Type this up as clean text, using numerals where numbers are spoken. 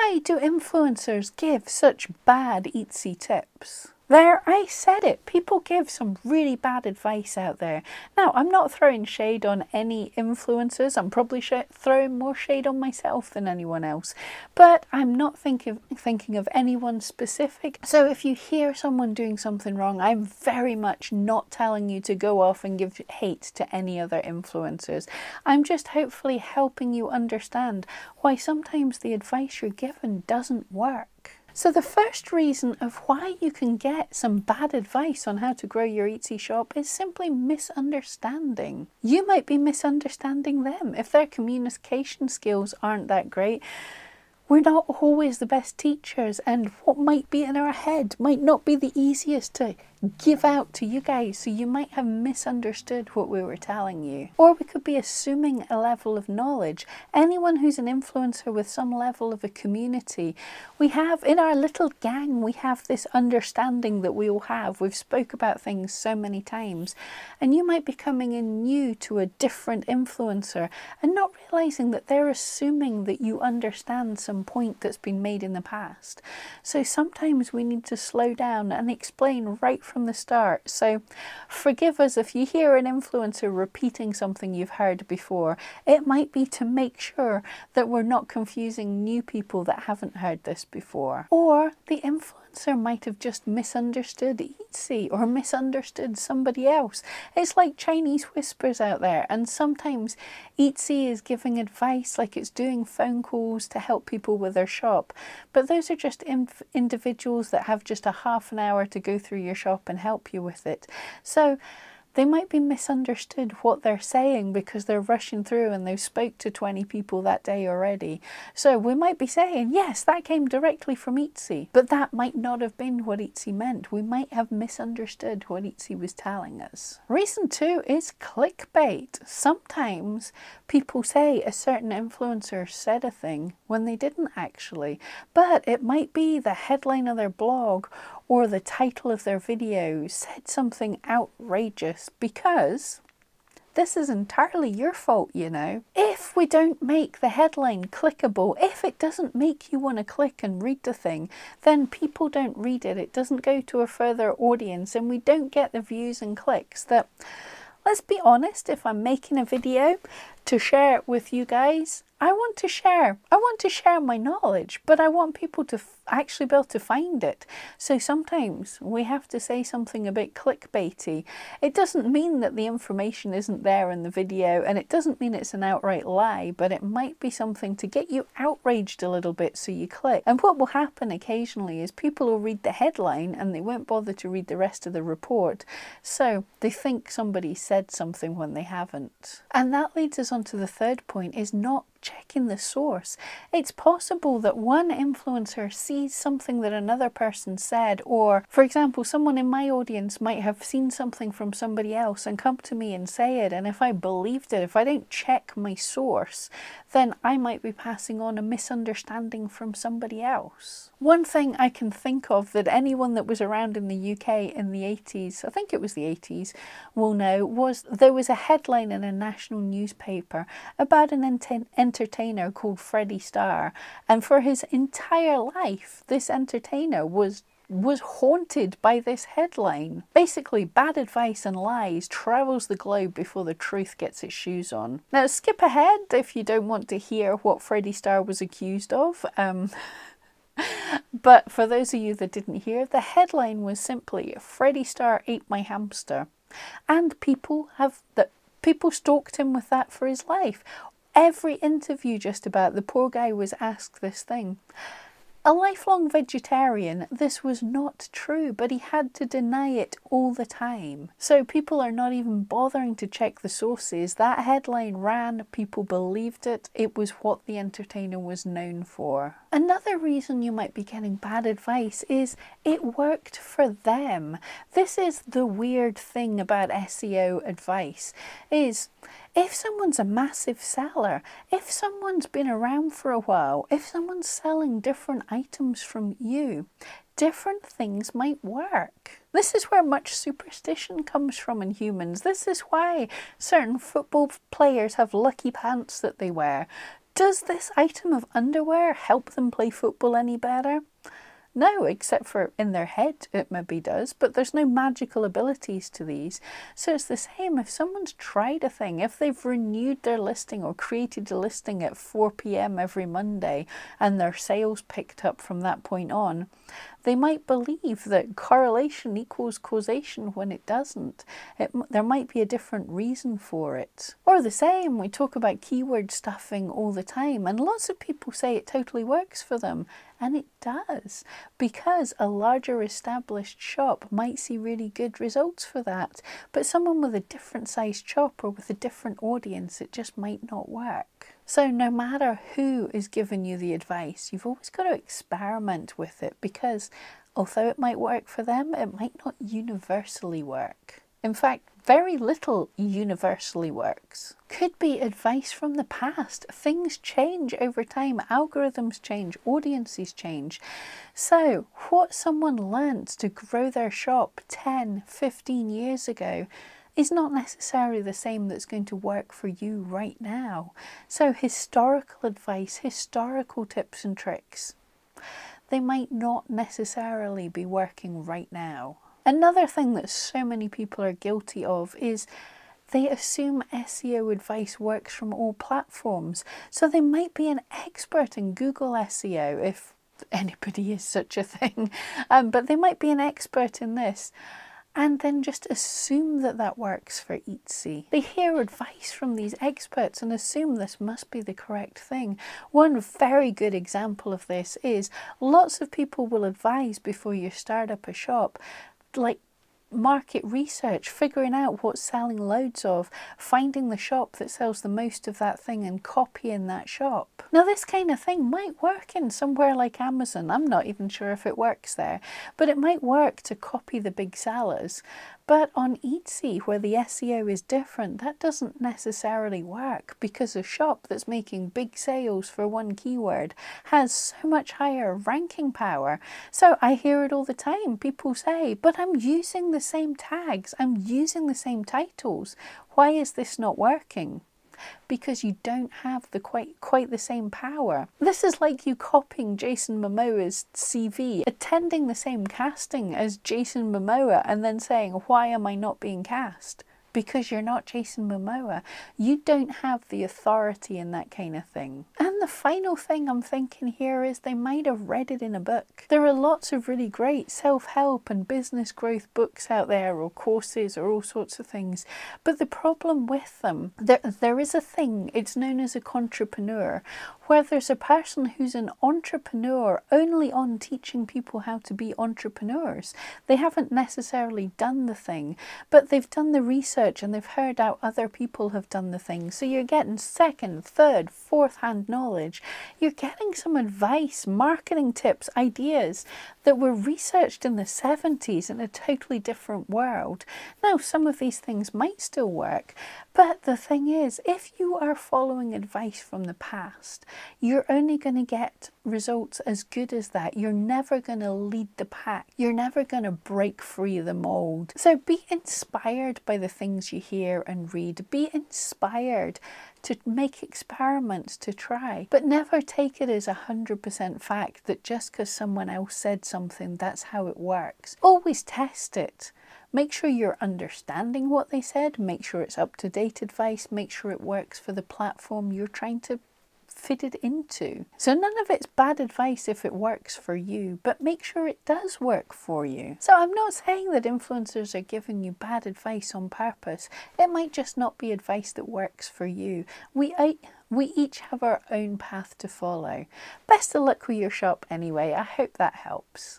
Why do influencers give such bad Etsy tips? There, I said it. People give some really bad advice out there. Now, I'm not throwing shade on any influencers. I'm probably throwing more shade on myself than anyone else. But I'm not thinking of anyone specific. So if you hear someone doing something wrong, I'm very much not telling you to go off and give hate to any other influencers. I'm just hopefully helping you understand why sometimes the advice you're given doesn't work. So the first reason of why you can get some bad advice on how to grow your Etsy shop is simply misunderstanding. You might be misunderstanding them. If their communication skills aren't that great, we're not always the best teachers, and what might be in our head might not be the easiest to give out to you guys, so you might have misunderstood what we were telling you. Or we could be assuming a level of knowledge. Anyone who's an influencer with some level of a community, we have in our little gang, we have this understanding that we all have. We've spoke about things so many times, and you might be coming in new to a different influencer and not realizing that they're assuming that you understand some point that's been made in the past. So sometimes we need to slow down and explain right from the start. So forgive us if you hear an influencer repeating something you've heard before. It might be to make sure that we're not confusing new people that haven't heard this before. Or the influencer might have just misunderstood Etsy or misunderstood somebody else. It's like Chinese whispers out there, and sometimes Etsy is giving advice, like it's doing phone calls to help people with their shop, but those are just individuals that have just a half an hour to go through your shop and help you with it. So they might be misunderstood what they're saying because they're rushing through and they've spoke to 20 people that day already. So we might be saying, yes, that came directly from Etsy, but that might not have been what Etsy meant. We might have misunderstood what Etsy was telling us. Reason 2 is clickbait. Sometimes people say a certain influencer said a thing when they didn't actually, but it might be the headline of their blog or the title of their video said something outrageous, because this is entirely your fault, you know. If we don't make the headline clickable, if it doesn't make you want to click and read the thing, then people don't read it. It doesn't go to a further audience, and we don't get the views and clicks that, let's be honest, if I'm making a video to share it with you guys, I want to share my knowledge, but I want people to actually be able to find it. So sometimes we have to say something a bit clickbaity. It doesn't mean that the information isn't there in the video, and it doesn't mean it's an outright lie, but it might be something to get you outraged a little bit so you click. And what will happen occasionally is people will read the headline and they won't bother to read the rest of the report. So they think somebody said something when they haven't. And that leads us on to the third point, is not checking the source. It's possible that one influencer sees something that another person said, or for example, someone in my audience might have seen something from somebody else and come to me and say it, and if I believed it, if I don't check my source, then I might be passing on a misunderstanding from somebody else. One thing I can think of that anyone that was around in the UK in the 80s, I think it was the 80s, will know, was there was a headline in a national newspaper about an entertainer called Freddie Starr, and for his entire life this entertainer was haunted by this headline. Basically, bad advice and lies travels the globe before the truth gets its shoes on. Now skip ahead if you don't want to hear what Freddie Starr was accused of. But for those of you that didn't hear, the headline was simply, Freddie Starr ate my hamster. And people stalked him with that for his life. Every interview just about, the poor guy was asked this thing. A lifelong vegetarian, this was not true, but he had to deny it all the time. So people are not even bothering to check the sources. That headline ran, people believed it, it was what the entertainer was known for. Another reason you might be getting bad advice is it worked for them. This is the weird thing about SEO advice, is if someone's a massive seller, if someone's been around for a while, if someone's selling different items from you, different things might work. This is where much superstition comes from in humans. This is why certain football players have lucky pants that they wear. Does this item of underwear help them play football any better? No, except for in their head it maybe does, but there's no magical abilities to these. So it's the same if someone's tried a thing, if they've renewed their listing or created a listing at 4 p.m. every Monday and their sales picked up from that point on, they might believe that correlation equals causation when it doesn't. There might be a different reason for it. Or the same, we talk about keyword stuffing all the time, and lots of people say it totally works for them. And it does, because a larger established shop might see really good results for that. But someone with a different sized shop or with a different audience, it just might not work. So no matter who is giving you the advice, you've always got to experiment with it, because although it might work for them, it might not universally work. In fact, very little universally works. Could be advice from the past. Things change over time, algorithms change, audiences change. So what someone learnt to grow their shop 10, 15 years ago is not necessarily the same that's going to work for you right now. So historical advice, historical tips and tricks, they might not necessarily be working right now. Another thing that so many people are guilty of is they assume SEO advice works from all platforms. So they might be an expert in Google SEO, if anybody is such a thing, but they might be an expert in this, and then just assume that that works for Etsy. They hear advice from these experts and assume this must be the correct thing. One very good example of this is lots of people will advise before you start up a shop, like market research, figuring out what's selling loads of, finding the shop that sells the most of that thing and copying that shop. Now this kind of thing might work in somewhere like Amazon. I'm not even sure if it works there, but it might work to copy the big sellers. But on Etsy, where the SEO is different, that doesn't necessarily work, because a shop that's making big sales for one keyword has so much higher ranking power. So I hear it all the time. People say, but I'm using the same tags, I'm using the same titles. Why is this not working? Because you don't have the quite the same power. This is like you copying Jason Momoa's CV, attending the same casting as Jason Momoa, and then saying, why am I not being cast? Because you're not Jason Momoa. You don't have the authority in that kind of thing. And the final thing I'm thinking here is they might have read it in a book. There are lots of really great self-help and business growth books out there, or courses, or all sorts of things. But the problem with them, there is a thing, it's known as a contrepreneur, where there's a person who's an entrepreneur only on teaching people how to be entrepreneurs. They haven't necessarily done the thing, but they've done the research and they've heard how other people have done the thing. So you're getting second, third, fourth hand knowledge. You're getting some advice, marketing tips, ideas that were researched in the 70s in a totally different world. Now, some of these things might still work, but the thing is, if you are following advice from the past, you're only going to get results as good as that. You're never going to lead the pack. You're never going to break free the mold. So be inspired by the things you hear and read. Be inspired to make experiments, to try, but never take it as 100% fact that just because someone else said something, that's how it works. Always test it. Make sure you're understanding what they said, make sure it's up-to-date advice, make sure it works for the platform you're trying to fit it into. So none of it's bad advice if it works for you, but make sure it does work for you. So I'm not saying that influencers are giving you bad advice on purpose. It might just not be advice that works for you. We each have our own path to follow. Best of luck with your shop anyway. I hope that helps.